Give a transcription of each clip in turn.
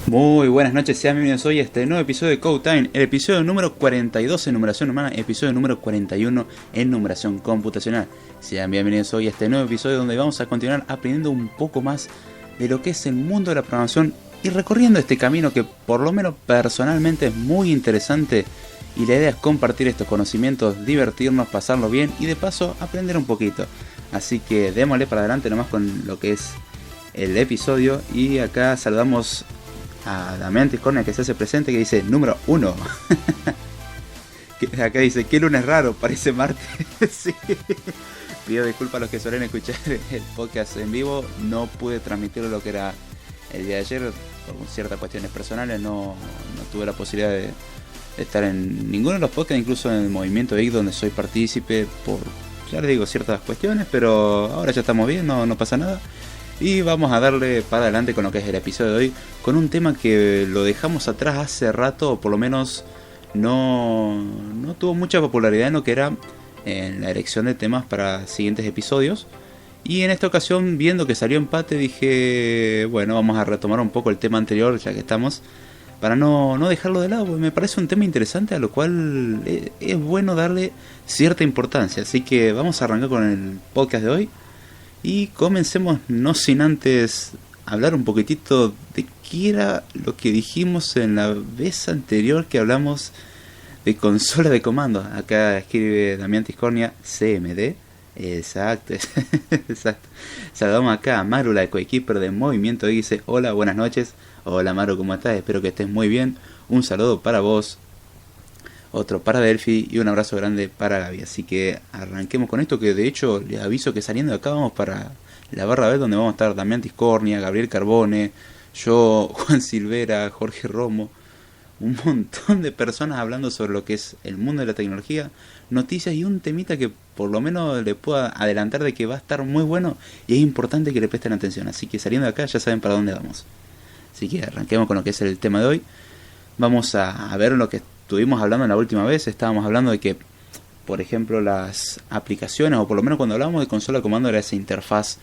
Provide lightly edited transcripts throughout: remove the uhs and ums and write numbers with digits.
Muy buenas noches, sean bienvenidos hoy a este nuevo episodio de Code Time, el episodio número 42 en numeración humana, episodio número 41 en numeración computacional. Sean bienvenidos hoy a este nuevo episodio donde vamos a continuar aprendiendo un poco más de lo que es el mundo de la programación y recorriendo este camino que por lo menos personalmente es muy interesante, y la idea es compartir estos conocimientos, divertirnos, pasarlo bien y de paso aprender un poquito. Así que démosle para adelante nomás con lo que es el episodio, y acá saludamos a Damián Tiscornia, que se hace presente, que dice número 1. Acá dice, qué lunes raro, parece martes. Sí. Pido disculpas a los que suelen escuchar el podcast en vivo. No pude transmitir lo que era el día de ayer por ciertas cuestiones personales. No tuve la posibilidad de estar en ninguno de los podcasts, incluso en el Movimiento Geek, donde soy partícipe por, ya les digo, ciertas cuestiones. Pero ahora ya estamos bien, no pasa nada. Y vamos a darle para adelante con lo que es el episodio de hoy, con un tema que lo dejamos atrás hace rato, o por lo menos no tuvo mucha popularidad en lo que era en la elección de temas para siguientes episodios. Y en esta ocasión, viendo que salió empate, dije, bueno, vamos a retomar un poco el tema anterior, ya que estamos, para no dejarlo de lado, porque me parece un tema interesante a lo cual es bueno darle cierta importancia. Así que vamos a arrancar con el podcast de hoy. Y comencemos no sin antes hablar un poquitito de qué era lo que dijimos en la vez anterior que hablamos de consola de comandos. Acá escribe Damián Tiscornia, CMD. Exacto, exacto. Saludamos acá a Maru, la coequiper de Movimiento, y dice, hola, buenas noches. Hola Maru, ¿cómo estás? Espero que estés muy bien. Un saludo para vos, otro para Delphi y un abrazo grande para Gaby. Así que arranquemos con esto, que de hecho les aviso que saliendo de acá vamos para la barra B, donde vamos a estar Damián Tiscornia, Gabriel Carbone, yo, Juan Silvera, Jorge Romo, un montón de personas hablando sobre lo que es el mundo de la tecnología, noticias y un temita que por lo menos les puedo adelantar de que va a estar muy bueno y es importante que le presten atención. Así que saliendo de acá ya saben para dónde vamos. Así que arranquemos con lo que es el tema de hoy. Vamos a ver lo que estuvimos hablando en la última vez. Estábamos hablando de que, por ejemplo, las aplicaciones, o por lo menos cuando hablábamos de consola de comando, era esa interfaz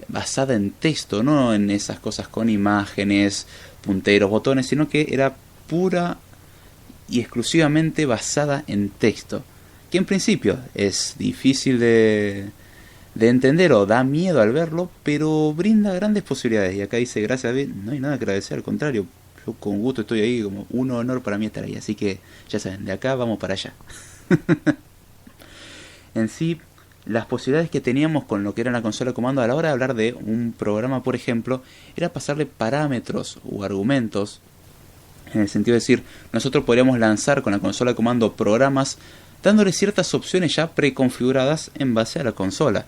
basada en texto, no en esas cosas con imágenes, punteros, botones, sino que era pura y exclusivamente basada en texto, que en principio es difícil de entender o da miedo al verlo, pero brinda grandes posibilidades. Y acá dice, gracias a Dios, no hay nada que agradecer, al contrario, yo con gusto estoy ahí, como un honor para mí estar ahí. Así que ya saben, de acá vamos para allá. En sí, las posibilidades que teníamos con lo que era la consola de comando a la hora de hablar de un programa, por ejemplo, era pasarle parámetros o argumentos, en el sentido de decir, nosotros podríamos lanzar con la consola de comando programas dándole ciertas opciones ya preconfiguradas en base a la consola.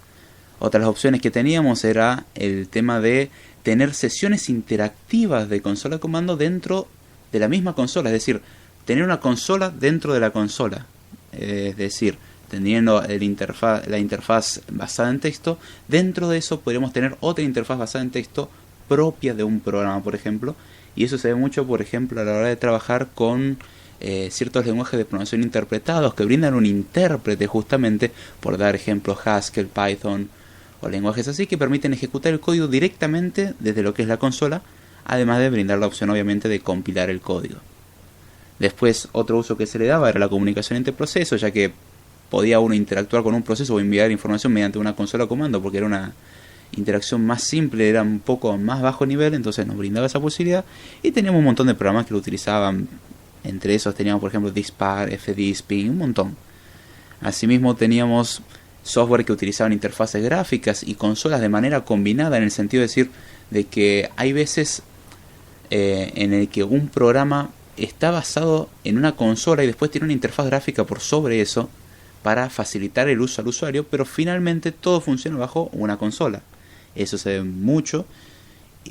Otras opciones que teníamos era el tema de tener sesiones interactivas de consola de comando dentro de la misma consola, es decir, tener una consola dentro de la consola, es decir, teniendo la interfaz basada en texto. Dentro de eso podríamos tener otra interfaz basada en texto propia de un programa, por ejemplo, y eso se ve mucho, por ejemplo, a la hora de trabajar con ciertos lenguajes de programación interpretados que brindan un intérprete, justamente, por dar ejemplos, Haskell, Python o lenguajes así, que permiten ejecutar el código directamente desde lo que es la consola, además de brindar la opción obviamente de compilar el código. Después, otro uso que se le daba era la comunicación entre procesos, ya que podía uno interactuar con un proceso o enviar información mediante una consola de comando, porque era una interacción más simple, era un poco más bajo nivel, entonces nos brindaba esa posibilidad. Y teníamos un montón de programas que lo utilizaban. Entre esos teníamos, por ejemplo, Dispar, FDisping, un montón. Asimismo teníamos software que utilizaban interfaces gráficas y consolas de manera combinada, en el sentido de decir de que hay veces en el que un programa está basado en una consola y después tiene una interfaz gráfica por sobre eso para facilitar el uso al usuario, pero finalmente todo funciona bajo una consola. Eso se ve mucho.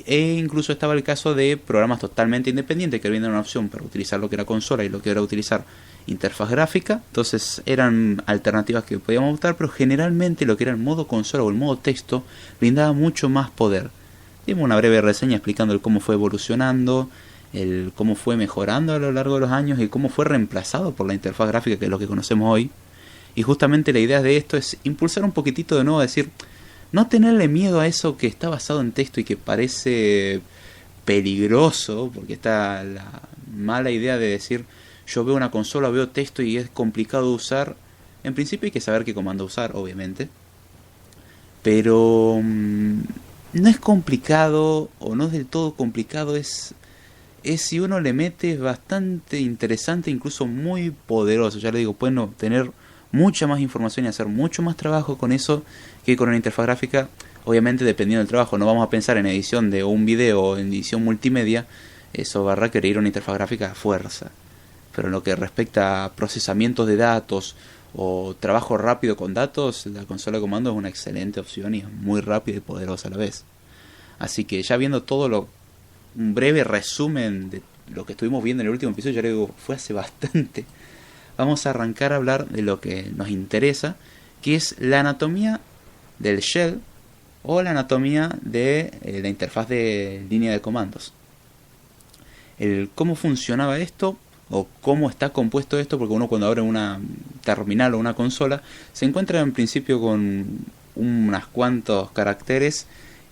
E incluso estaba el caso de programas totalmente independientes que brindan una opción para utilizar lo que era consola y lo que era utilizar interfaz gráfica. Entonces eran alternativas que podíamos optar, pero generalmente lo que era el modo consola o el modo texto brindaba mucho más poder. Dimos una breve reseña explicando el cómo fue evolucionando, el cómo fue mejorando a lo largo de los años y cómo fue reemplazado por la interfaz gráfica, que es lo que conocemos hoy. Y justamente la idea de esto es impulsar un poquitito de nuevo, a decir, no tenerle miedo a eso que está basado en texto y que parece peligroso, porque está la mala idea de decir, yo veo una consola, veo texto y es complicado de usar. En principio hay que saber qué comando usar, obviamente. Pero no es complicado, o no es del todo complicado, es si uno le mete, es bastante interesante, incluso muy poderoso. Ya le digo, pueden obtener mucha más información y hacer mucho más trabajo con eso que con una interfaz gráfica. Obviamente dependiendo del trabajo, no vamos a pensar en edición de un video o en edición multimedia, eso va a requerir una interfaz gráfica a fuerza. Pero en lo que respecta a procesamientos de datos o trabajo rápido con datos, la consola de comando es una excelente opción y es muy rápida y poderosa a la vez. Así que ya viendo un breve resumen de lo que estuvimos viendo en el último episodio, ya le digo, fue hace bastante. Vamos a arrancar a hablar de lo que nos interesa, que es la anatomía del shell o la anatomía de la interfaz de línea de comandos. Cómo funcionaba esto o cómo está compuesto esto, porque uno cuando abre una terminal o una consola se encuentra en principio con unos cuantos caracteres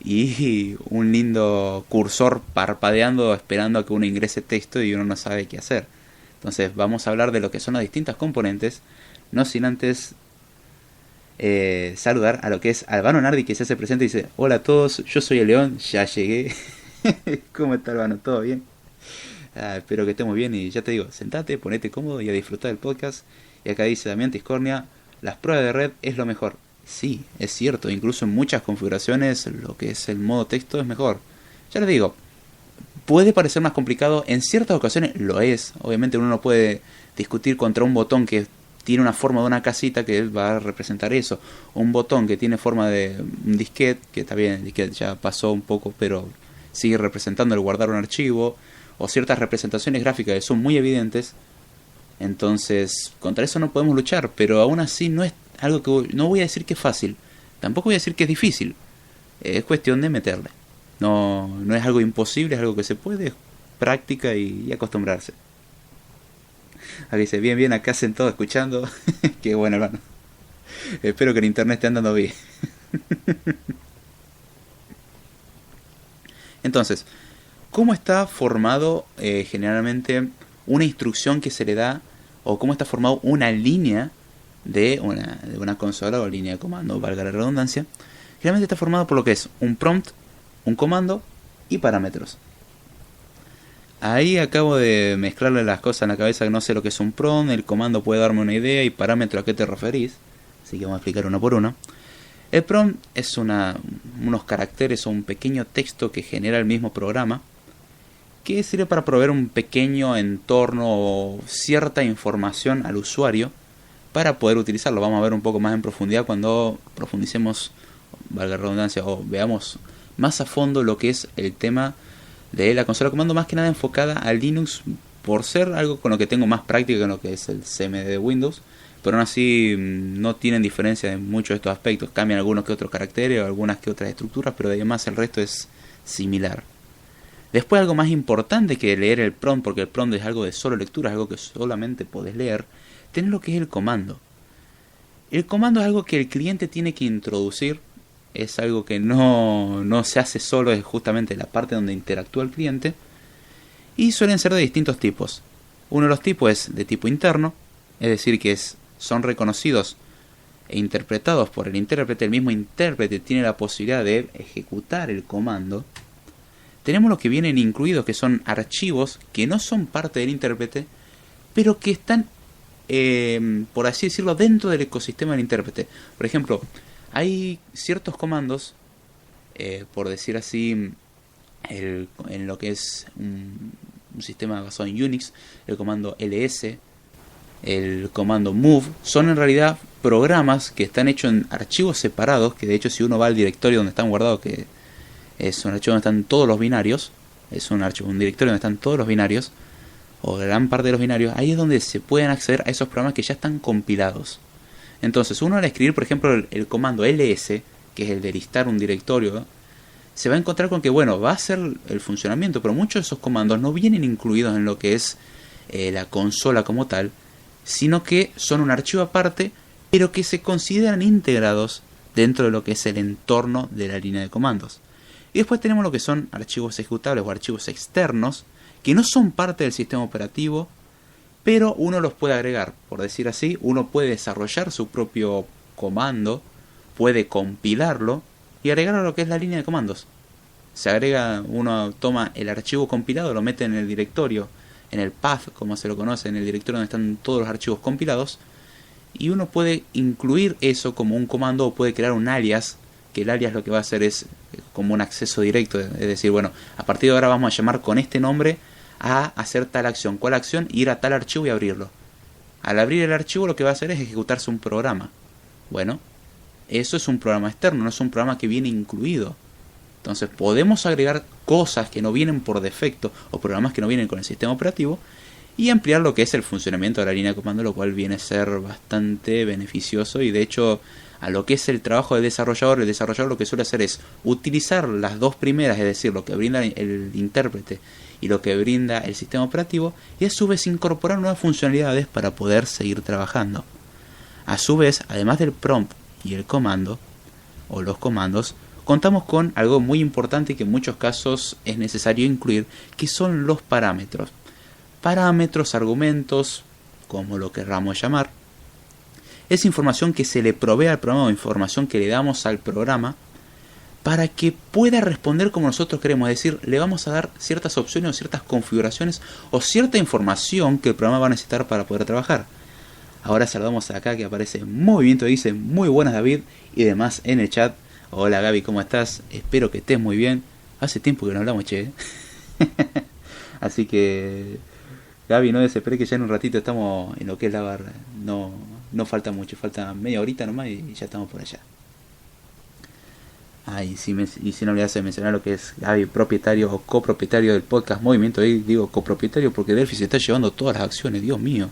y un lindo cursor parpadeando esperando a que uno ingrese texto y uno no sabe qué hacer. Entonces vamos a hablar de lo que son las distintas componentes, no sin antes saludar a lo que es Albano Nardi, que se hace presente y dice: hola a todos, yo soy el León, ya llegué. ¿Cómo está, Albano? ¿Todo bien? Espero que estemos bien y ya te digo, sentate, ponete cómodo y a disfrutar del podcast. Y acá dice Damián Tiscornia: las pruebas de red es lo mejor. Sí, es cierto, incluso en muchas configuraciones lo que es el modo texto es mejor. Ya les digo, puede parecer más complicado, en ciertas ocasiones lo es. Obviamente uno no puede discutir contra un botón que tiene una forma de una casita que va a representar eso, o un botón que tiene forma de un disquete, que está bien, el disquete ya pasó un poco, pero sigue representando el guardar un archivo, o ciertas representaciones gráficas que son muy evidentes. Entonces contra eso no podemos luchar, pero aún así no es algo que, no voy a decir que es fácil, tampoco voy a decir que es difícil, es cuestión de meterle. No es algo imposible, es algo que se puede, es práctica y acostumbrarse. Aquí dice, bien, acá sentado escuchando. Qué bueno, hermano. Espero que el internet esté andando bien. Entonces, ¿cómo está formado generalmente una instrucción que se le da, o cómo está formado una línea de una consola o línea de comando, valga la redundancia? Generalmente está formado por lo que es un prompt, un comando y parámetros. Ahí acabo de mezclarle las cosas en la cabeza, que no sé lo que es un prompt, el comando puede darme una idea y parámetro a qué te referís, así que vamos a explicar uno por uno. El prompt es unos caracteres o un pequeño texto que genera el mismo programa, que sirve para proveer un pequeño entorno o cierta información al usuario para poder utilizarlo. Vamos a ver un poco más en profundidad cuando profundicemos, valga la redundancia, o veamos más a fondo lo que es el tema de la consola de comando, más que nada enfocada a Linux, por ser algo con lo que tengo más práctica con lo que es el CMD de Windows, pero aún así no tienen diferencia en muchos de estos aspectos. Cambian algunos que otros caracteres o algunas que otras estructuras, pero además el resto es similar. Después, algo más importante que leer el prompt, porque el prompt es algo de solo lectura, es algo que solamente podés leer, tenés lo que es el comando. El comando es algo que el cliente tiene que introducir. Es algo que no se hace solo, es justamente la parte donde interactúa el cliente. Y suelen ser de distintos tipos. Uno de los tipos es de tipo interno, es decir, que son reconocidos e interpretados por el intérprete. El mismo intérprete tiene la posibilidad de ejecutar el comando. Tenemos los que vienen incluidos, que son archivos que no son parte del intérprete, pero que están, por así decirlo, dentro del ecosistema del intérprete. Por ejemplo, hay ciertos comandos, por decir así, en lo que es un sistema basado en Unix, el comando ls, el comando move, son en realidad programas que están hechos en archivos separados, que de hecho si uno va al directorio donde están guardados, que es un archivo donde están todos los binarios, un directorio donde están todos los binarios, o gran parte de los binarios, ahí es donde se pueden acceder a esos programas que ya están compilados. Entonces uno al escribir, por ejemplo, el comando ls, que es el de listar un directorio, se va a encontrar con que, bueno, va a ser el funcionamiento, pero muchos de esos comandos no vienen incluidos en lo que es la consola como tal, sino que son un archivo aparte, pero que se consideran integrados dentro de lo que es el entorno de la línea de comandos. Y después tenemos lo que son archivos ejecutables o archivos externos, que no son parte del sistema operativo, pero uno los puede agregar. Por decir así, uno puede desarrollar su propio comando, puede compilarlo y agregarlo a lo que es la línea de comandos. Se agrega, uno toma el archivo compilado, lo mete en el directorio, en el path, como se lo conoce, en el directorio donde están todos los archivos compilados, y uno puede incluir eso como un comando o puede crear un alias, que el alias lo que va a hacer es como un acceso directo, es decir, bueno, a partir de ahora vamos a llamar con este nombre a hacer tal acción. ¿Cuál acción? Ir a tal archivo y abrirlo. Al abrir el archivo lo que va a hacer es ejecutarse un programa. Bueno, eso es un programa externo, no es un programa que viene incluido. Entonces podemos agregar cosas que no vienen por defecto o programas que no vienen con el sistema operativo y ampliar lo que es el funcionamiento de la línea de comando, lo cual viene a ser bastante beneficioso. Y de hecho, a lo que es el trabajo del desarrollador, el desarrollador lo que suele hacer es utilizar las dos primeras, es decir, lo que brinda el intérprete y lo que brinda el sistema operativo, y a su vez incorporar nuevas funcionalidades para poder seguir trabajando. A su vez, además del prompt y el comando o los comandos, contamos con algo muy importante que en muchos casos es necesario incluir, que son los parámetros. Parámetros, argumentos, como lo querramos llamar, es información que se le provee al programa o información que le damos al programa para que pueda responder como nosotros queremos. Es decir, le vamos a dar ciertas opciones o ciertas configuraciones o cierta información que el programa va a necesitar para poder trabajar. Ahora saludamos acá que aparece Movimiento, dice muy buenas David y demás en el chat. Hola Gaby, ¿cómo estás? Espero que estés muy bien. Hace tiempo que no hablamos, che. Así que Gaby, no desesperes que ya en un ratito estamos en lo que es la barra. No falta mucho, falta media horita nomás y ya estamos por allá. Y si no olvidas de mencionar lo que es Gaby, propietario o copropietario del podcast Movimiento. Ahí digo copropietario porque Delphi se está llevando todas las acciones, Dios mío.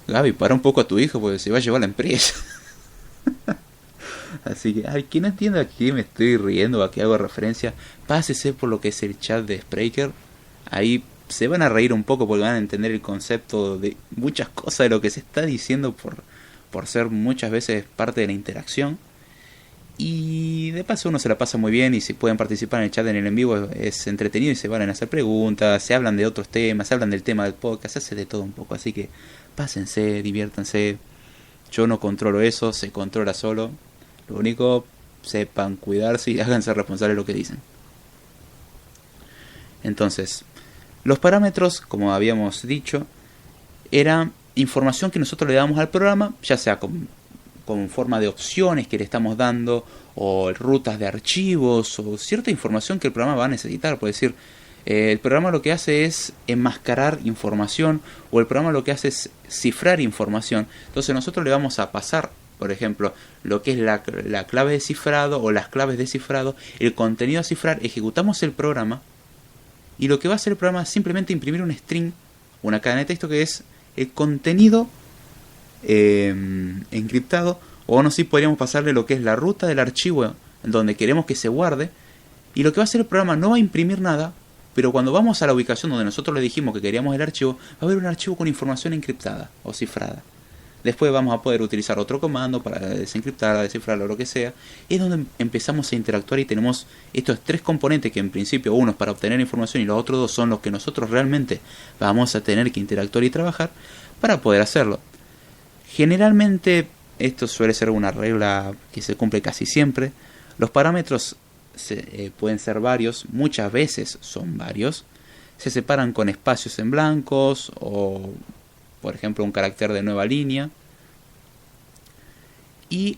Gaby, para un poco a tu hijo porque se va a llevar la empresa. Así que, quien no entienda a qué me estoy riendo, a qué hago referencia, pásese por lo que es el chat de Spreaker. Ahí se van a reír un poco porque van a entender el concepto de muchas cosas de lo que se está diciendo por ser muchas veces parte de la interacción. Y de paso uno se la pasa muy bien y si pueden participar en el chat en el en vivo es entretenido y se van a hacer preguntas, se hablan de otros temas, se hablan del tema del podcast, se hace de todo un poco. Así que pásense, diviértanse. Yo no controlo eso, se controla solo. Lo único, sepan cuidarse y háganse responsables de lo que dicen. Entonces, los parámetros, como habíamos dicho, era información que nosotros le damos al programa, ya sea con forma de opciones que le estamos dando, o rutas de archivos, o cierta información que el programa va a necesitar. Por decir, el programa lo que hace es enmascarar información, o el programa lo que hace es cifrar información. Entonces nosotros le vamos a pasar, por ejemplo, lo que es la clave de cifrado o las claves de cifrado, el contenido a cifrar, ejecutamos el programa y lo que va a hacer el programa es simplemente imprimir un string, una cadena de texto que es el contenido encriptado, o no sé si podríamos pasarle lo que es la ruta del archivo en donde queremos que se guarde, y lo que va a hacer el programa no va a imprimir nada, pero cuando vamos a la ubicación donde nosotros le dijimos que queríamos el archivo, va a haber un archivo con información encriptada o cifrada. Después vamos a poder utilizar otro comando para desencriptar, descifrarlo o lo que sea. Es donde empezamos a interactuar y tenemos estos tres componentes que en principio uno es para obtener información y los otros dos son los que nosotros realmente vamos a tener que interactuar y trabajar para poder hacerlo. Generalmente esto suele ser una regla que se cumple casi siempre. Los parámetros pueden ser varios, muchas veces son varios. Se separan con espacios en blancos o, por ejemplo, un carácter de nueva línea. Y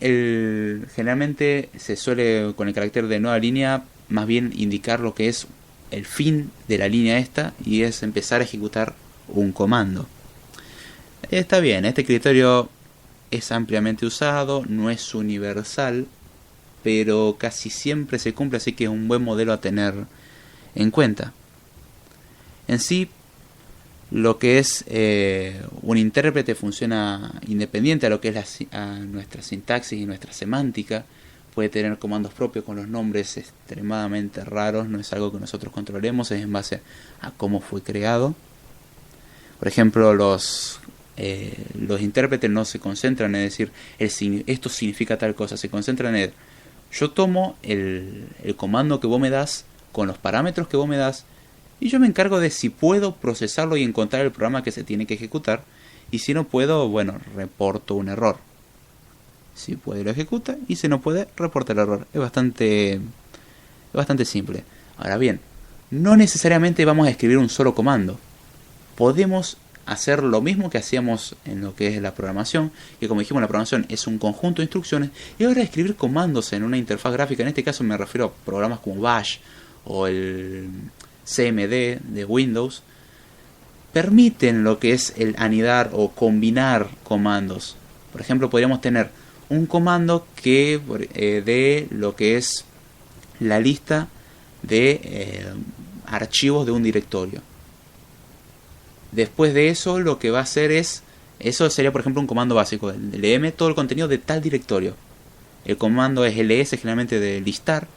generalmente se suele, con el carácter de nueva línea, más bien indicar lo que es el fin de la línea esta, y es empezar a ejecutar un comando. Está bien, este criterio es ampliamente usado, no es universal, pero casi siempre se cumple, así que es un buen modelo a tener en cuenta. En sí, lo que es un intérprete funciona independiente a lo que es nuestra sintaxis y nuestra semántica. Puede tener comandos propios con los nombres extremadamente raros, no es algo que nosotros controlemos, es en base a cómo fue creado. Por ejemplo, los intérpretes no se concentran en decir esto significa tal cosa, se concentran en Yo tomo el comando que vos me das con los parámetros que vos me das y yo me encargo de si puedo procesarlo y encontrar el programa que se tiene que ejecutar. Y si no puedo, bueno, reporto un error. Si puede lo ejecuta y si no puede, reporta el error. Es bastante simple. Ahora bien, no necesariamente vamos a escribir un solo comando. Podemos hacer lo mismo que hacíamos en lo que es la programación, que como dijimos la programación es un conjunto de instrucciones, y ahora escribir comandos en una interfaz gráfica, en este caso me refiero a programas como Bash o el CMD de Windows, permiten lo que es el anidar o combinar comandos. Por ejemplo, podríamos tener un comando que de lo que es la lista de archivos de un directorio. Después de eso, lo que va a hacer es, eso sería por ejemplo un comando básico, leeme todo el contenido de tal directorio. El comando es ls, generalmente de listar.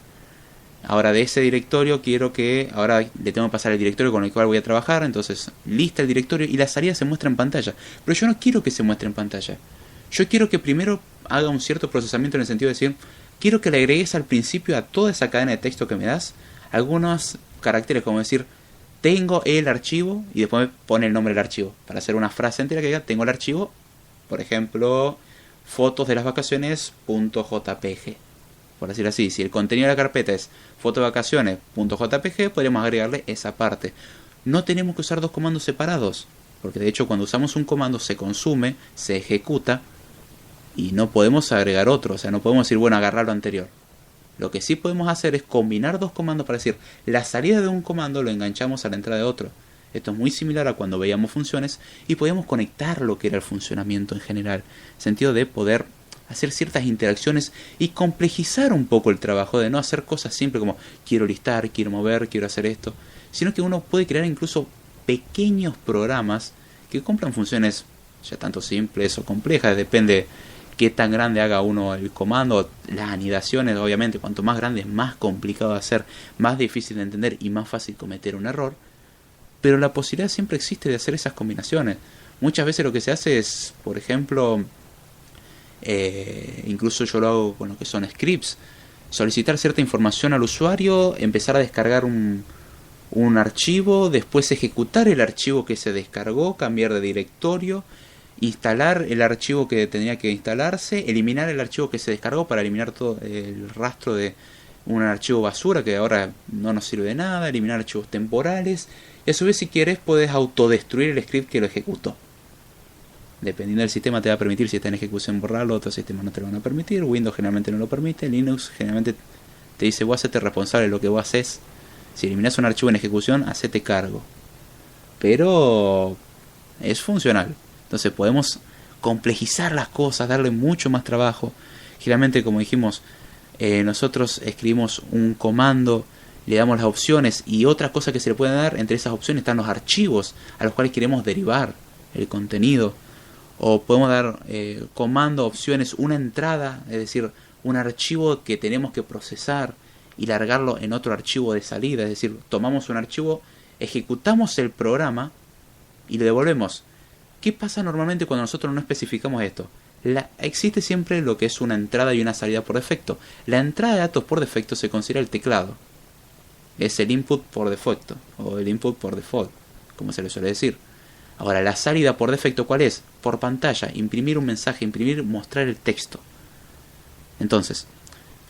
Ahora de ese directorio quiero que, ahora le tengo que pasar el directorio con el cual voy a trabajar, entonces lista el directorio y la salida se muestra en pantalla. Pero yo no quiero que se muestre en pantalla. Yo quiero que primero haga un cierto procesamiento en el sentido de decir, quiero que le agregues al principio a toda esa cadena de texto que me das algunos caracteres, como decir, tengo el archivo, y después me pone el nombre del archivo, para hacer una frase entera que diga, tengo el archivo, por ejemplo, fotos de las vacaciones.jpg. Por decir así, si el contenido de la carpeta es foto de vacaciones.jpg, podríamos agregarle esa parte. No tenemos que usar dos comandos separados, porque de hecho cuando usamos un comando se consume, se ejecuta, y no podemos agregar otro, o sea, no podemos decir, bueno, agarrar lo anterior. Lo que sí podemos hacer es combinar dos comandos para decir, la salida de un comando lo enganchamos a la entrada de otro. Esto es muy similar a cuando veíamos funciones y podíamos conectar lo que era el funcionamiento en general, en el sentido de poder hacer ciertas interacciones y complejizar un poco el trabajo, de no hacer cosas simples como quiero listar, quiero mover, quiero hacer esto, sino que uno puede crear incluso pequeños programas que cumplan funciones ya tanto simples o complejas, depende qué tan grande haga uno el comando. Las anidaciones, obviamente, cuanto más grande, más complicado de hacer, más difícil de entender y más fácil cometer un error. Pero la posibilidad siempre existe de hacer esas combinaciones. Muchas veces lo que se hace es, por ejemplo, incluso yo lo hago con lo que son scripts, solicitar cierta información al usuario, empezar a descargar un archivo, después ejecutar el archivo que se descargó, cambiar de directorio, instalar el archivo que tenía que instalarse, eliminar el archivo que se descargó para eliminar todo el rastro de un archivo basura que ahora no nos sirve de nada, eliminar archivos temporales, y a su vez si quieres puedes autodestruir el script que lo ejecutó. Dependiendo del sistema te va a permitir, si está en ejecución, borrarlo, otros sistemas no te lo van a permitir, Windows generalmente no lo permite, Linux generalmente te dice vos hacete responsable de lo que vos haces, si eliminas un archivo en ejecución, hacete cargo. Pero es funcional. Entonces podemos complejizar las cosas, darle mucho más trabajo. Generalmente, como dijimos, nosotros escribimos un comando, le damos las opciones y otra cosa que se le puede dar, entre esas opciones están los archivos a los cuales queremos derivar el contenido. O podemos dar comando, opciones, una entrada, es decir, un archivo que tenemos que procesar y largarlo en otro archivo de salida. Es decir, tomamos un archivo, ejecutamos el programa y le devolvemos. ¿Qué pasa normalmente cuando nosotros no especificamos esto? Existe siempre lo que es una entrada y una salida por defecto. La entrada de datos por defecto se considera el teclado. Es el input por defecto, o el input por default, como se le suele decir. Ahora, la salida por defecto, ¿cuál es? Por pantalla, imprimir un mensaje, mostrar el texto. Entonces,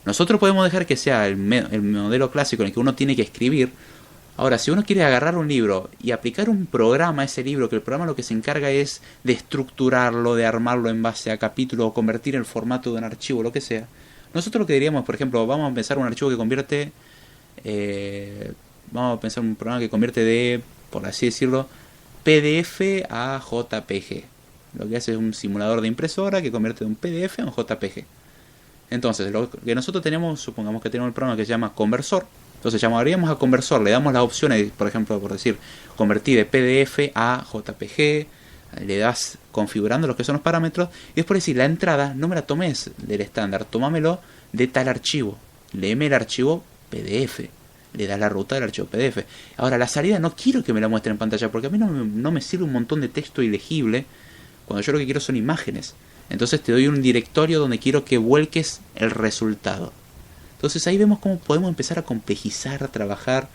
nosotros podemos dejar que sea el modelo clásico en el que uno tiene que escribir. Ahora, si uno quiere agarrar un libro y aplicar un programa a ese libro, que el programa lo que se encarga es de estructurarlo, de armarlo en base a capítulos o convertir el formato de un archivo, lo que sea. Nosotros lo que diríamos, por ejemplo, vamos a pensar un archivo que convierte, vamos a pensar un programa que convierte de, por así decirlo, PDF a JPG. Lo que hace es un simulador de impresora que convierte de un PDF a un JPG. Entonces, lo que nosotros tenemos, supongamos que tenemos el programa que se llama Conversor. Entonces llamaríamos a Conversor, le damos las opciones, por ejemplo, por decir, convertir de PDF a JPG, le das configurando lo que son los parámetros, y después decir, la entrada no me la tomes del estándar, tómamelo de tal archivo, léeme el archivo PDF, le das la ruta del archivo PDF. Ahora, la salida no quiero que me la muestre en pantalla, porque a mí no me sirve un montón de texto ilegible, cuando yo lo que quiero son imágenes. Entonces te doy un directorio donde quiero que vuelques el resultado. Entonces ahí vemos cómo podemos empezar a complejizar, a trabajar.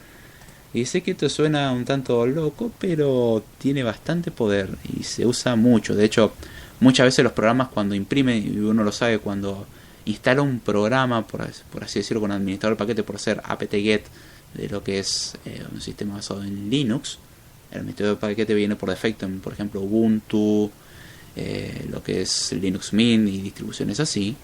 Y sé que esto suena un tanto loco, pero tiene bastante poder y se usa mucho. De hecho, muchas veces los programas cuando imprimen, y uno lo sabe, cuando instala un programa, por así decirlo, con administrador de paquete, por ser apt-get de lo que es un sistema basado en Linux, el administrador de paquete viene por defecto en, por ejemplo, Ubuntu, lo que es Linux Mint y distribuciones así.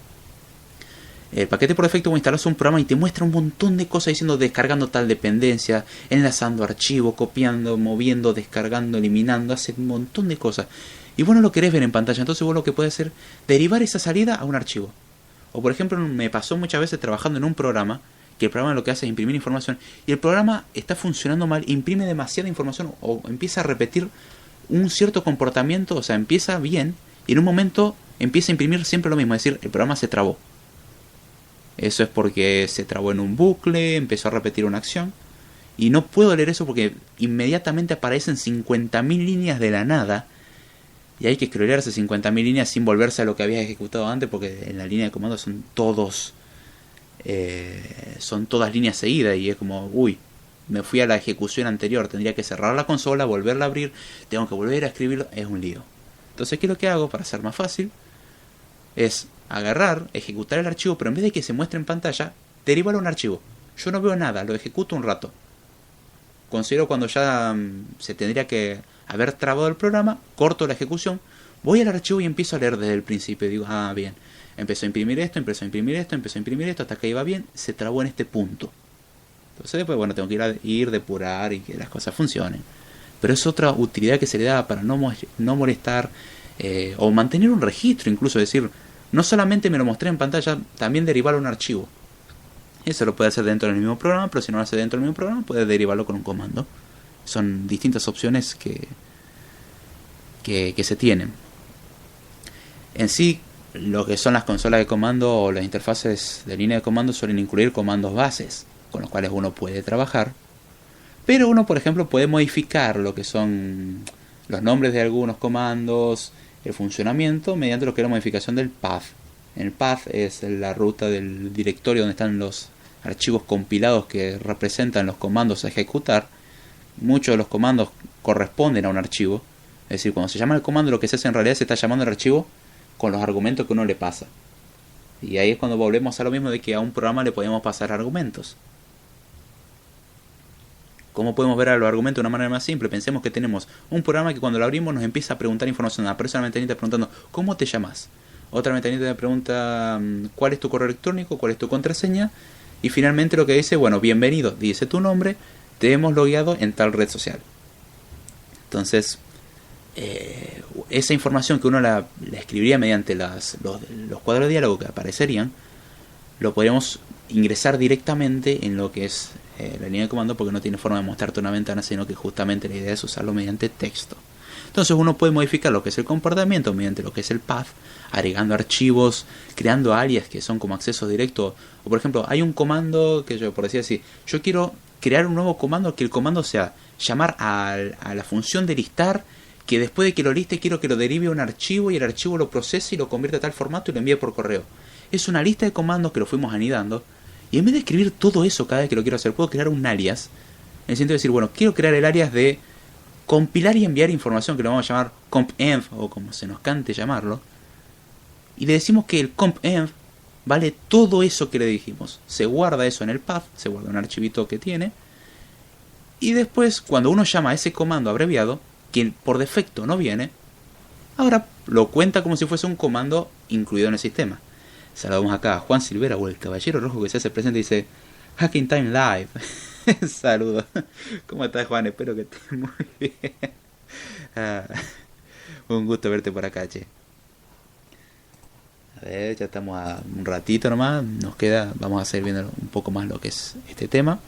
El paquete por defecto, vos instalas un programa y te muestra un montón de cosas diciendo descargando tal dependencia, enlazando archivo, copiando, moviendo, descargando, eliminando, hace un montón de cosas. Y vos no lo querés ver en pantalla, entonces vos lo que podés hacer, derivar esa salida a un archivo. O por ejemplo, me pasó muchas veces trabajando en un programa, que el programa lo que hace es imprimir información, y el programa está funcionando mal, imprime demasiada información, o empieza a repetir un cierto comportamiento, o sea, empieza bien, y en un momento empieza a imprimir siempre lo mismo, es decir, el programa se trabó. Eso es porque se trabó en un bucle, empezó a repetir una acción. Y no puedo leer eso porque inmediatamente aparecen 50.000 líneas de la nada. Y hay que scrollearse 50.000 líneas sin volverse a lo que había ejecutado antes, porque en la línea de comando son todas líneas seguidas. Y es como, uy, me fui a la ejecución anterior. Tendría que cerrar la consola, volverla a abrir. Tengo que volver a escribirlo. Es un lío. Entonces, ¿qué es lo que hago para hacer más fácil? Es agarrar, ejecutar el archivo, pero en vez de que se muestre en pantalla, derivarlo a un archivo. Yo no veo nada, lo ejecuto un rato. Considero cuando ya se tendría que haber trabado el programa, corto la ejecución, voy al archivo y empiezo a leer desde el principio. Digo, bien, empezó a imprimir esto, empezó a imprimir esto, empezó a imprimir esto, hasta que iba bien, se trabó en este punto. Entonces después, bueno, tengo que ir depurar y que las cosas funcionen. Pero es otra utilidad que se le da para no molestar, o mantener un registro, incluso decir, no solamente me lo mostré en pantalla, también derivarlo a un archivo. Eso lo puede hacer dentro del mismo programa, pero si no lo hace dentro del mismo programa, puede derivarlo con un comando. Son distintas opciones que se tienen. En sí, lo que son las consolas de comando o las interfaces de línea de comando suelen incluir comandos bases, con los cuales uno puede trabajar. Pero uno, por ejemplo, puede modificar lo que son los nombres de algunos comandos, el funcionamiento, mediante lo que es la modificación del path. El path es la ruta del directorio donde están los archivos compilados que representan los comandos a ejecutar. Muchos de los comandos corresponden a un archivo. Es decir, cuando se llama el comando, lo que se hace en realidad se está llamando el archivo con los argumentos que uno le pasa. Y ahí es cuando volvemos a lo mismo de que a un programa le podemos pasar argumentos. ¿Cómo podemos ver a los argumentos de una manera más simple? Pensemos que tenemos un programa que cuando lo abrimos nos empieza a preguntar información. Aparece una ventanita preguntando ¿cómo te llamas? Otra ventanita me pregunta ¿cuál es tu correo electrónico? ¿Cuál es tu contraseña? Y finalmente lo que dice, bueno, bienvenido, dice tu nombre, te hemos logueado en tal red social. Entonces, esa información que uno la escribiría mediante los cuadros de diálogo que aparecerían, lo podríamos ingresar directamente en lo que es la línea de comando, porque no tiene forma de mostrarte una ventana, sino que justamente la idea es usarlo mediante texto. Entonces uno puede modificar lo que es el comportamiento mediante lo que es el path, agregando archivos, creando alias que son como acceso directo. O por ejemplo, hay un comando que yo, por decir así, yo quiero crear un nuevo comando, que el comando sea llamar a la función de listar, que después de que lo liste quiero que lo derive a un archivo y el archivo lo procese y lo convierta a tal formato y lo envíe por correo. Es una lista de comandos que lo fuimos anidando. Y en vez de escribir todo eso cada vez que lo quiero hacer, puedo crear un alias. En el sentido de decir, bueno, quiero crear el alias de compilar y enviar información, que lo vamos a llamar compenv, o como se nos cante llamarlo. Y le decimos que el compenv vale todo eso que le dijimos. Se guarda eso en el path, se guarda un archivito que tiene. Y después, cuando uno llama a ese comando abreviado, que por defecto no viene, ahora lo cuenta como si fuese un comando incluido en el sistema. Saludamos acá a Juan Silvera, o el caballero rojo que se hace presente y dice Hacking Time Live. Saludos. ¿Cómo estás, Juan? Espero que estés muy bien. Un gusto verte por acá, che. A ver, ya estamos a un ratito nomás. Nos queda, vamos a seguir viendo un poco más lo que es este tema.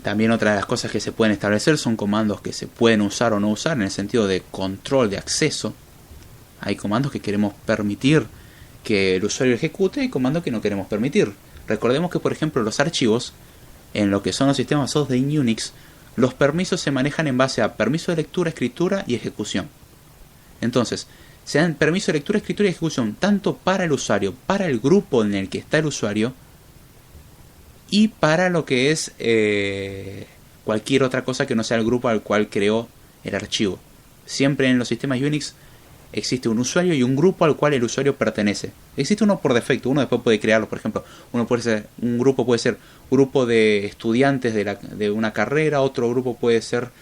También otra de las cosas que se pueden establecer son comandos que se pueden usar o no usar en el sentido de control de acceso. Hay comandos que queremos permitir que el usuario ejecute y comandos que no queremos permitir. Recordemos que, por ejemplo, los archivos, en lo que son los sistemas basados de Unix, los permisos se manejan en base a permiso de lectura, escritura y ejecución. Entonces, Se dan permiso de lectura, escritura y ejecución tanto para el usuario, para el grupo en el que está el usuario y para lo que es cualquier otra cosa que no sea el grupo al cual creó el archivo. Siempre en los sistemas Unix existe un usuario y un grupo al cual el usuario pertenece. Existe uno por defecto, uno después puede crearlo. Por ejemplo, un grupo puede ser grupo de estudiantes de una carrera, otro grupo puede ser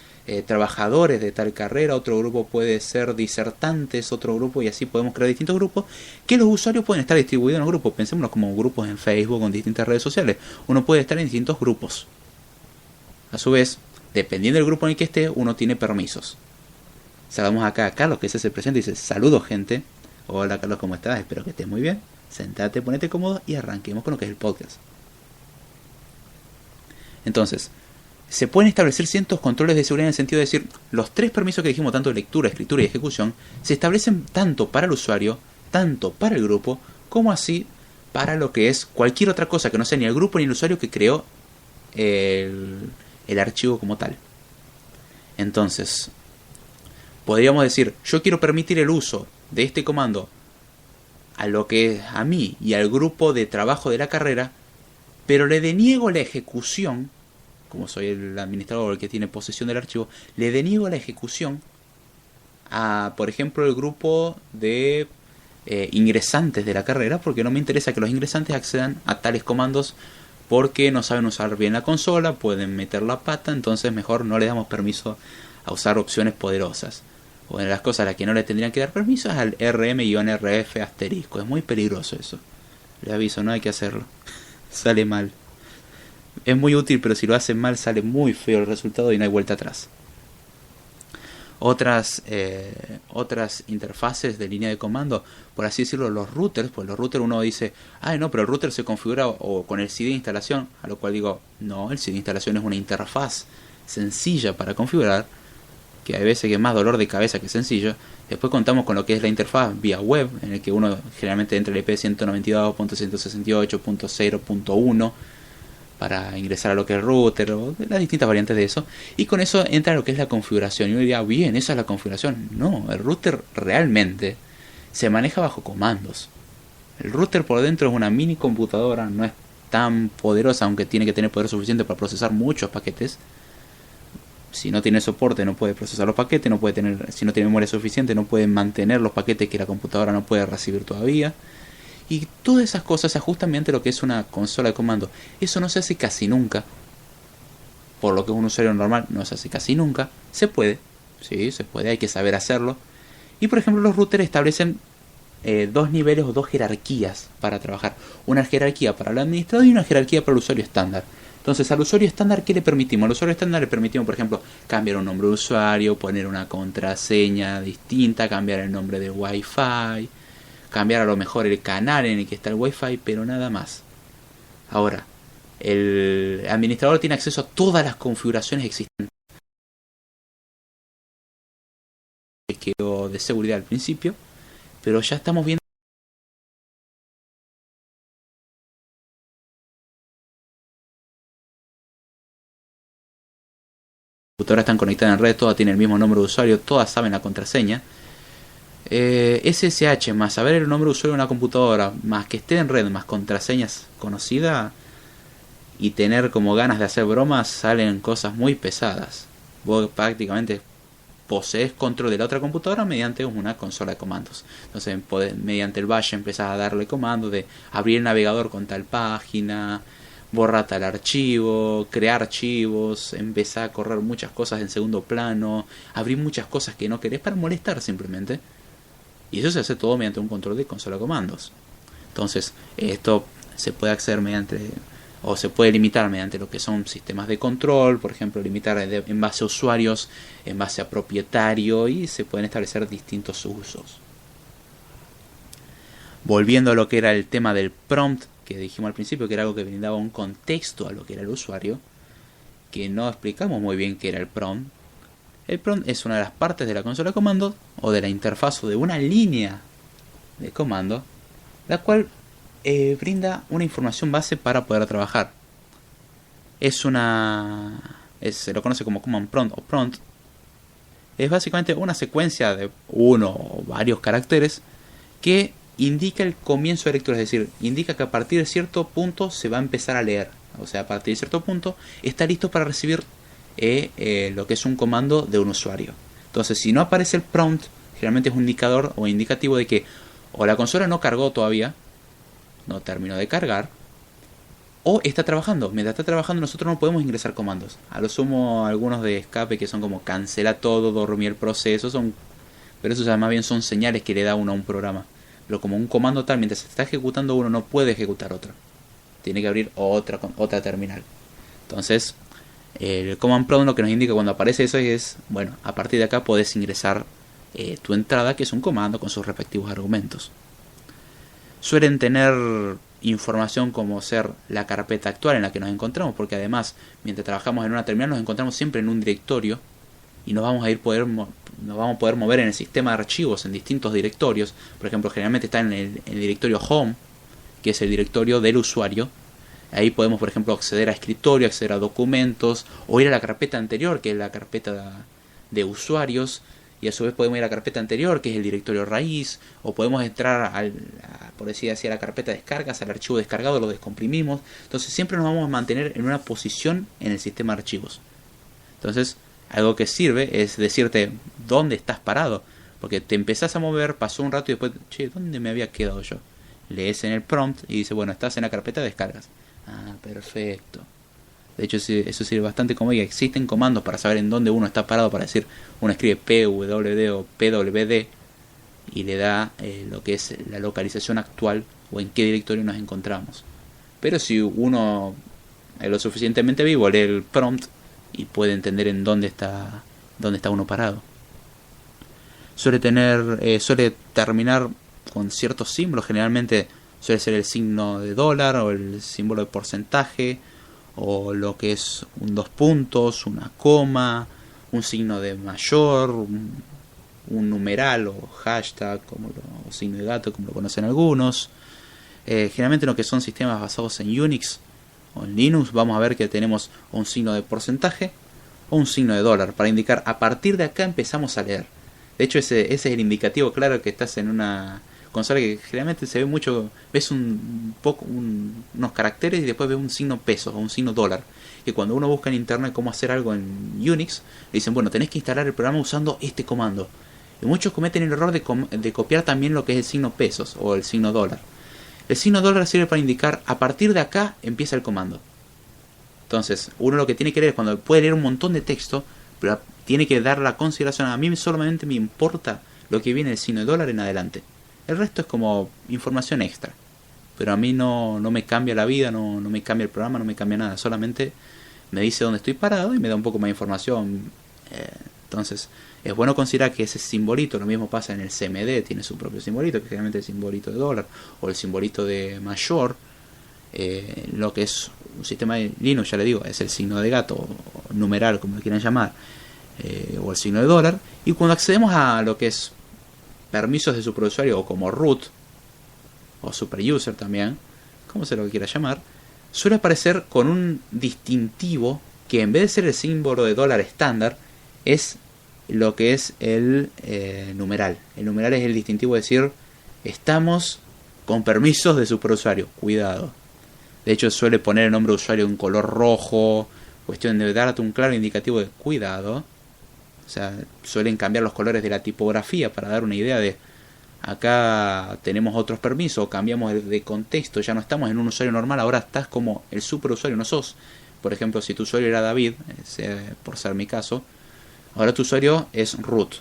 trabajadores de tal carrera, otro grupo puede ser disertantes, otro grupo, y así podemos crear distintos grupos que los usuarios pueden estar distribuidos en los grupos. Pensémoslo como grupos en Facebook o en distintas redes sociales. Uno puede estar en distintos grupos. A su vez, dependiendo del grupo en el que esté, uno tiene permisos. Saludamos acá a Carlos, que se hace presente y dice: saludos, gente. Hola Carlos, ¿cómo estás? Espero que estés muy bien. Sentate, ponete cómodo y arranquemos con lo que es el podcast. Entonces, se pueden establecer ciertos controles de seguridad en el sentido de decir, los 3 permisos que dijimos, tanto de lectura, escritura y ejecución, se establecen tanto para el usuario, tanto para el grupo, como así para lo que es cualquier otra cosa que no sea ni el grupo ni el usuario que creó el archivo como tal. Entonces, podríamos decir, yo quiero permitir el uso de este comando a lo que es a mí y al grupo de trabajo de la carrera, pero le deniego la ejecución, como soy el administrador, el que tiene posesión del archivo, le deniego la ejecución a, por ejemplo, el grupo de ingresantes de la carrera, porque no me interesa que los ingresantes accedan a tales comandos porque no saben usar bien la consola, pueden meter la pata, entonces mejor no le damos permiso a usar opciones poderosas. O en las cosas a las que no le tendrían que dar permiso es al rm-rf asterisco. Es muy peligroso eso. Le aviso, no hay que hacerlo. Sale mal. Es muy útil, pero si lo hacen mal sale muy feo el resultado y no hay vuelta atrás. Otras interfaces de línea de comando, por así decirlo, los routers. Pues los routers uno dice, ay no, pero el router se configura o con el CD de instalación. A lo cual digo, no, el CD de instalación es una interfaz sencilla para configurar, que hay veces que es más dolor de cabeza que sencillo. Después contamos con lo que es la interfaz vía web, en el que uno generalmente entra el IP 192.168.0.1 para ingresar a lo que es el router o las distintas variantes de eso, y con eso entra lo que es la configuración. Y uno diría, bien, esa es la configuración. No, el router realmente se maneja bajo comandos. El router por dentro es una mini computadora, no es tan poderosa, aunque tiene que tener poder suficiente para procesar muchos paquetes. Si no tiene soporte no puede procesar los paquetes, no puede tener, si no tiene memoria suficiente no puede mantener los paquetes que la computadora no puede recibir todavía. Y todas esas cosas se ajustan mediante lo que es una consola de comando. Eso no se hace casi nunca. Por lo que es un usuario normal no se hace casi nunca. Se puede, sí, se puede, hay que saber hacerlo. Y por ejemplo los routers establecen 2 niveles o 2 jerarquías para trabajar. Una jerarquía para el administrador y una jerarquía para el usuario estándar. Entonces al usuario estándar, ¿qué le permitimos? Al usuario estándar le permitimos, por ejemplo, cambiar un nombre de usuario, poner una contraseña distinta, cambiar el nombre de Wi-Fi, cambiar a lo mejor el canal en el que está el Wi-Fi, pero nada más. Ahora, el administrador tiene acceso a todas las configuraciones existentes que quedó de seguridad al principio, pero ya estamos viendo computadoras están conectadas en red, todas tienen el mismo nombre de usuario, todas saben la contraseña. SSH más saber el nombre de usuario de una computadora, más que esté en red, más contraseñas conocidas y tener como ganas de hacer bromas, salen cosas muy pesadas. Vos prácticamente posees control de la otra computadora mediante una consola de comandos. Entonces mediante el bash empezás a darle comandos de abrir el navegador con tal página, borrar tal archivo, crear archivos, empezar a correr muchas cosas en segundo plano, abrir muchas cosas que no querés para molestar simplemente. Y eso se hace todo mediante un control de consola de comandos. Entonces esto se puede acceder mediante, o se puede limitar mediante lo que son sistemas de control, por ejemplo limitar en base a usuarios, en base a propietario, y se pueden establecer distintos usos. Volviendo a lo que era el tema del prompt, que dijimos al principio que era algo que brindaba un contexto a lo que era el usuario, que no explicamos muy bien qué era el prompt. El prompt es una de las partes de la consola de comandos o de la interfaz o de una línea de comando, la cual brinda una información base para poder trabajar. Se lo conoce como command prompt o prompt, Es básicamente una secuencia de uno o varios caracteres que indica el comienzo de lectura, es decir, indica que a partir de cierto punto se va a empezar a leer. O sea, a partir de cierto punto está listo para recibir lo que es un comando de un usuario. Entonces, si no aparece el prompt, generalmente es un indicador o indicativo de que o la consola no cargó todavía, no terminó de cargar, o está trabajando. Mientras está trabajando nosotros no podemos ingresar comandos. A lo sumo algunos de escape que son como cancela todo, dormir el proceso, pero eso ya más bien son señales que le da uno a un programa. Pero como un comando tal, mientras se está ejecutando uno no puede ejecutar otro. Tiene que abrir otra terminal. Entonces, el command prompt lo que nos indica cuando aparece eso es, bueno, a partir de acá podés ingresar tu entrada, que es un comando con sus respectivos argumentos. Suelen tener información como ser la carpeta actual en la que nos encontramos, porque además, mientras trabajamos en una terminal, nos encontramos siempre en un directorio y nos vamos a poder mover en el sistema de archivos en distintos directorios. Por ejemplo, generalmente está en el directorio home, que es el directorio del usuario. Ahí podemos, por ejemplo, acceder a escritorio, acceder a documentos, o ir a la carpeta anterior, que es la carpeta de usuarios, y a su vez podemos ir a la carpeta anterior, que es el directorio raíz, o podemos entrar por decir así, a la carpeta de descargas, al archivo descargado, lo descomprimimos. Entonces siempre nos vamos a mantener en una posición en el sistema de archivos. Entonces, algo que sirve es decirte dónde estás parado, porque te empezás a mover, pasó un rato y después, che, ¿dónde me había quedado yo? Lees en el prompt y dice, bueno, estás en la carpeta de descargas. Ah, perfecto. De hecho, eso sirve bastante como que existen comandos para saber en dónde uno está parado, para decir, uno escribe PWD o PWD y le da lo que es la localización actual o en qué directorio nos encontramos. Pero si uno es lo suficientemente vivo, lee el prompt y puede entender en dónde está uno parado. Suele terminar con ciertos símbolos, generalmente suele ser el signo de dólar o el símbolo de porcentaje, o lo que es un 2 puntos, una coma, un signo de mayor, un numeral o hashtag, o signo de gato, como lo conocen algunos. Generalmente en lo que son sistemas basados en Unix o en Linux, vamos a ver que tenemos un signo de porcentaje o un signo de dólar, para indicar a partir de acá empezamos a leer. De hecho, ese es el indicativo claro que estás en una consola, que generalmente se ve mucho, ves unos caracteres y después ves un signo pesos o un signo dólar, que cuando uno busca en internet cómo hacer algo en Unix, le dicen, bueno, tenés que instalar el programa usando este comando, y muchos cometen el error de copiar también lo que es el signo pesos o el signo dólar. El signo dólar sirve para indicar a partir de acá empieza el comando. Entonces uno lo que tiene que leer, cuando puede leer un montón de texto, pero tiene que dar la consideración, a mí solamente me importa lo que viene del signo de dólar en adelante. El resto es como información extra. Pero a mí no me cambia la vida, no me cambia el programa, no me cambia nada. Solamente me dice dónde estoy parado y me da un poco más de información. Entonces, es bueno considerar que ese simbolito, lo mismo pasa en el CMD, tiene su propio simbolito, que generalmente es el simbolito de dólar, o el simbolito de mayor. Lo que es un sistema de Linux, ya le digo, es el signo de gato, o numeral, como lo quieran llamar, o el signo de dólar. Y cuando accedemos a lo que es permisos de superusuario, o como root o superuser también, como se lo quiera llamar, suele aparecer con un distintivo que en vez de ser el símbolo de dólar estándar, es lo que es el numeral. El numeral es el distintivo de decir, estamos con permisos de superusuario, cuidado. De hecho suele poner el nombre de usuario en color rojo, cuestión de darte un claro indicativo de cuidado. O sea, suelen cambiar los colores de la tipografía para dar una idea de acá tenemos otros permisos, cambiamos de contexto, ya no estamos en un usuario normal, ahora estás como el superusuario, no sos. Por ejemplo, si tu usuario era David, por ser mi caso, ahora tu usuario es root,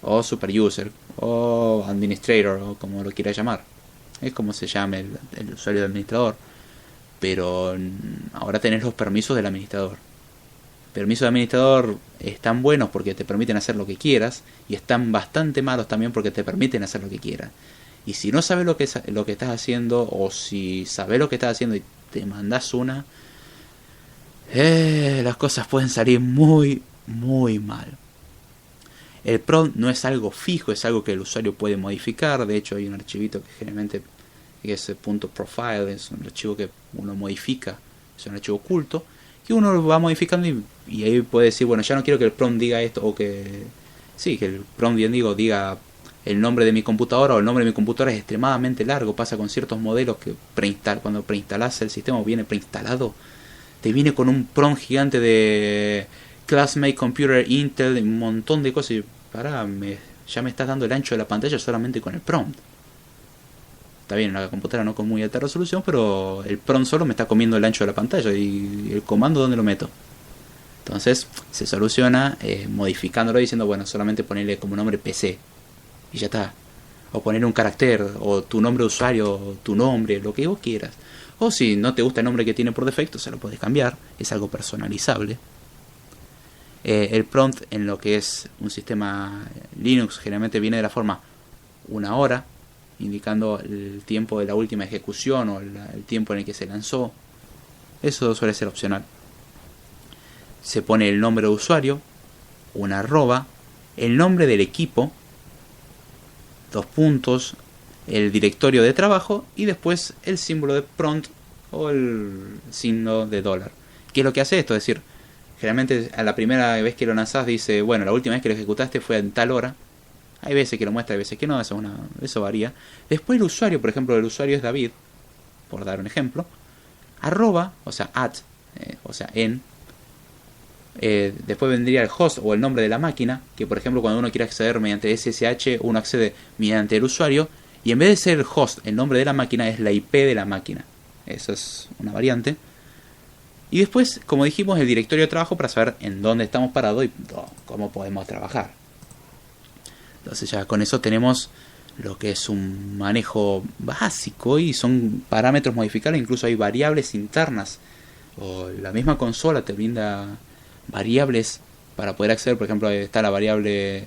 o superuser, o administrator, o como lo quieras llamar. Es como se llame el usuario de administrador. Pero ahora tenés los permisos del administrador. Permisos de administrador están buenos porque te permiten hacer lo que quieras, y están bastante malos también porque te permiten hacer lo que quieras. Y si no sabes lo que estás haciendo, o si sabes lo que estás haciendo y te mandás una, las cosas pueden salir muy, muy mal. El prompt no es algo fijo, es algo que el usuario puede modificar. De hecho hay un archivito que generalmente es .profile, es un archivo que uno modifica, es un archivo oculto que uno va modificando, y ahí puede decir, bueno, ya no quiero que el prompt diga esto, o que Sí, que el prompt bien diga el nombre de mi computadora, o el nombre de mi computadora es extremadamente largo. Pasa con ciertos modelos que cuando preinstalas el sistema o viene preinstalado, te viene con un prompt gigante de Classmate Computer Intel, un montón de cosas. Y ya me estás dando el ancho de la pantalla solamente con el prompt. Está bien, la computadora no con muy alta resolución, pero el prompt solo me está comiendo el ancho de la pantalla. ¿Y el comando dónde lo meto? Entonces se soluciona modificándolo, diciendo, bueno, solamente ponerle como nombre PC y ya está. O poner un carácter, o tu nombre de usuario, o tu nombre, lo que vos quieras. O si no te gusta el nombre que tiene por defecto, se lo puedes cambiar. Es algo personalizable. El prompt en lo que es un sistema Linux generalmente viene de la forma 1 hora, indicando el tiempo de la última ejecución o el tiempo en el que se lanzó. Eso suele ser opcional. Se pone el nombre de usuario, una arroba, el nombre del equipo, 2 puntos, el directorio de trabajo y después el símbolo de prompt o el signo de $. ¿Qué es lo que hace esto? Es decir, generalmente a la primera vez que lo lanzás dice, bueno, la última vez que lo ejecutaste fue en tal hora. Hay veces que lo muestra, hay veces que no, eso varía. Después el usuario, por ejemplo, el usuario es David, por dar un ejemplo, arroba, o sea, después vendría el host o el nombre de la máquina, que por ejemplo cuando uno quiere acceder mediante SSH, uno accede mediante el usuario, y en vez de ser el host, el nombre de la máquina es la IP de la máquina. Eso es una variante. Y después, como dijimos, el directorio de trabajo para saber en dónde estamos parados y cómo podemos trabajar. Entonces ya con eso tenemos lo que es un manejo básico y son parámetros modificables, incluso hay variables internas. O la misma consola te brinda variables para poder acceder. Por ejemplo, está la variable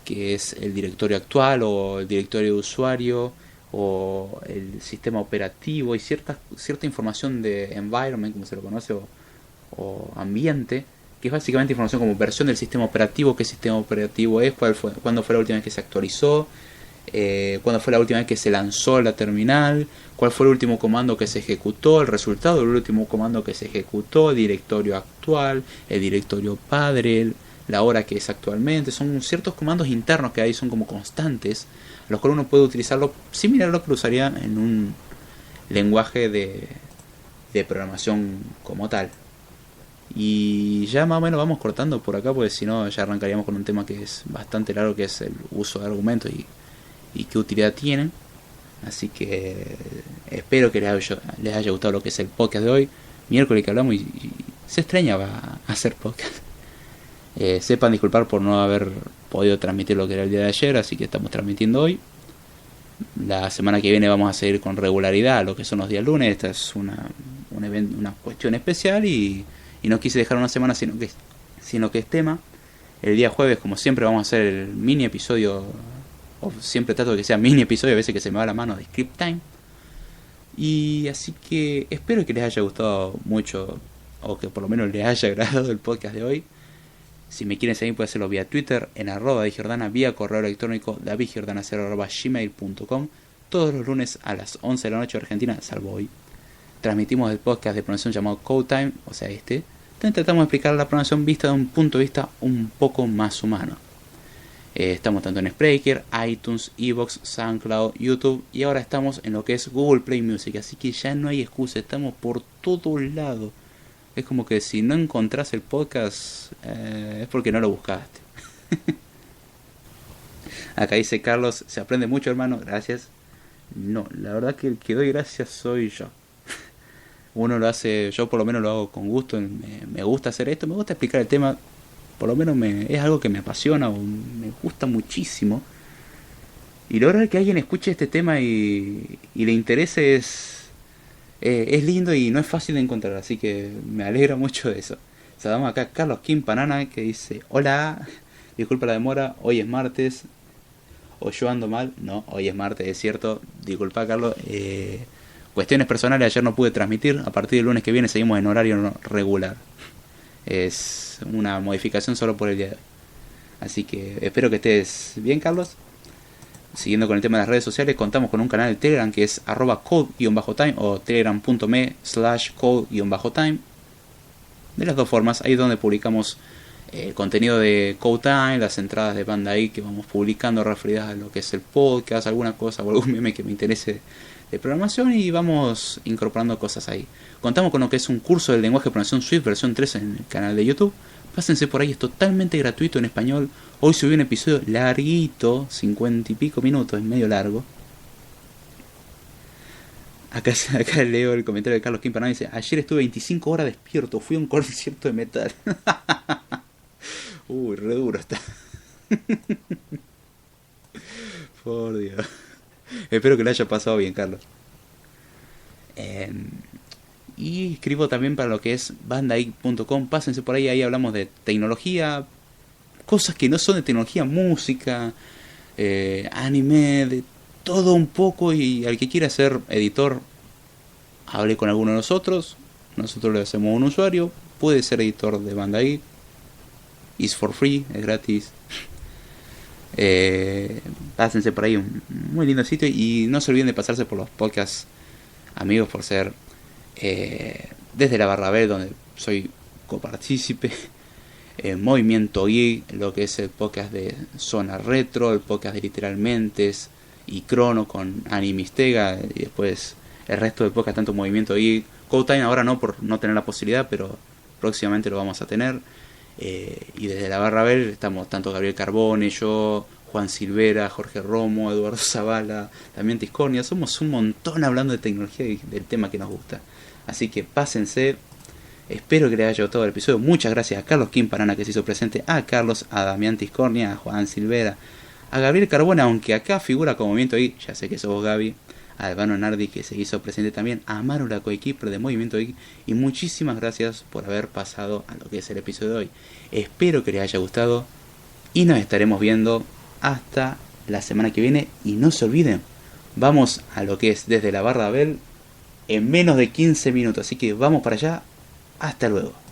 que es el directorio actual o el directorio de usuario o el sistema operativo y cierta información de environment, como se lo conoce, o ambiente, que es básicamente información como versión del sistema operativo, qué sistema operativo es, cuándo fue la última vez que se actualizó, cuándo fue la última vez que se lanzó la terminal, cuál fue el último comando que se ejecutó, el resultado del último comando que se ejecutó, el directorio actual, el directorio padre, la hora que es actualmente. Son ciertos comandos internos que ahí son como constantes, los cuales uno puede utilizarlo similar a lo que lo usaría en un lenguaje de programación como tal. Y ya más o menos vamos cortando por acá, porque si no ya arrancaríamos con un tema que es bastante largo, que es el uso de argumentos y qué utilidad tienen. Así que espero que les haya gustado lo que es el podcast de hoy, miércoles que hablamos y se extrañaba hacer podcast. Sepan disculpar por no haber podido transmitir lo que era el día de ayer, así que estamos transmitiendo hoy. La semana que viene vamos a seguir con regularidad lo que son los días lunes. Esta es una cuestión especial y no quise dejar una semana sino que es tema. El día jueves, como siempre, vamos a hacer el mini episodio, o siempre trato de que sea mini episodio, a veces que se me va la mano, de Script Time. Y así que espero que les haya gustado mucho, o que por lo menos les haya agradado el podcast de hoy. Si me quieren seguir pueden hacerlo vía Twitter en @davidgiordana, vía correo electrónico davidgiordana0@gmail.com. Todos los lunes a las 11 de la noche Argentina, salvo hoy, transmitimos el podcast de pronunciación llamado Code Time, o sea donde tratamos de explicar la pronunciación vista de un punto de vista un poco más humano. Estamos tanto en Spreaker, iTunes, Evox, SoundCloud, YouTube y ahora estamos en lo que es Google Play Music, así que ya no hay excusa, estamos por todos lados. Es como que si no encontrás el podcast es porque no lo buscaste. Acá dice Carlos, se aprende mucho hermano, gracias. No, la verdad que el que doy gracias soy yo. Uno lo hace, yo por lo menos lo hago con gusto, me gusta hacer esto, me gusta explicar el tema, por lo menos es algo que me apasiona o me gusta muchísimo. Y lograr que alguien escuche este tema y le interese es lindo y no es fácil de encontrar, así que me alegra mucho de eso. Saludamos acá a Carlos Kim Panana que dice: hola, disculpa la demora, hoy es martes, o yo ando mal. No, hoy es martes, es cierto, disculpa Carlos. Cuestiones personales, ayer no pude transmitir, a partir del lunes que viene seguimos en horario regular. Es una modificación solo por el día de hoy. Así que espero que estés bien, Carlos. Siguiendo con el tema de las redes sociales, contamos con un canal de Telegram que es @code_time o telegram.me/code_time. De las dos formas, ahí es donde publicamos el contenido de Code Time, las entradas de Banda Geek que vamos publicando referidas a lo que es el podcast, alguna cosa o algún meme que me interese de programación, y vamos incorporando cosas ahí. Contamos con lo que es un curso del lenguaje de programación Swift versión 3 en el canal de YouTube. Pásense por ahí, es totalmente gratuito en español. Hoy subí un episodio larguito, 50 y pico minutos, es medio largo. Acá leo el comentario de Carlos Quimpanán, dice: ayer estuve 25 horas despierto, fui a un concierto de metal. Uy, re duro está. Por Dios. Espero que le haya pasado bien, Carlos. Y escribo también para lo que es bandageek.com. Pásense por ahí, ahí hablamos de tecnología, cosas que no son de tecnología, música, anime, de todo un poco. Y al que quiera ser editor, hable con alguno de nosotros. Nosotros le hacemos un usuario. Puede ser editor de Banda Geek. Is for free, es gratis. Pásense por ahí, un muy lindo sitio. Y no se olviden de pasarse por los podcasts amigos, por ser desde la barra B, donde soy copartícipe. Movimiento Geek, lo que es el podcast de Zona Retro, el podcast de Literalmente y Crono con Animistega, y después el resto del podcast, tanto Movimiento Geek. Code Time ahora no, por no tener la posibilidad, pero próximamente lo vamos a tener. Y desde la barra B estamos tanto Gabriel Carbone, yo, Juan Silvera, Jorge Romo, Eduardo Zavala, también Tiscornia. Somos un montón hablando de tecnología y del tema que nos gusta. Así que pásense. Espero que les haya gustado el episodio. Muchas gracias a Carlos Quimpanana, que se hizo presente, a Carlos, a Damián Tiscornia, a Juan Silvera, a Gabriel Carbone, aunque acá figura como Movimiento Geek, ya sé que sos vos, Gaby, a Albano Nardi, que se hizo presente también, a Maru, la coequiper de Movimiento Geek, y muchísimas gracias por haber pasado a lo que es el episodio de hoy. Espero que les haya gustado y nos estaremos viendo hasta la semana que viene. Y no se olviden, vamos a lo que es desde la barra Bell en menos de 15 minutos, así que vamos para allá. Hasta luego.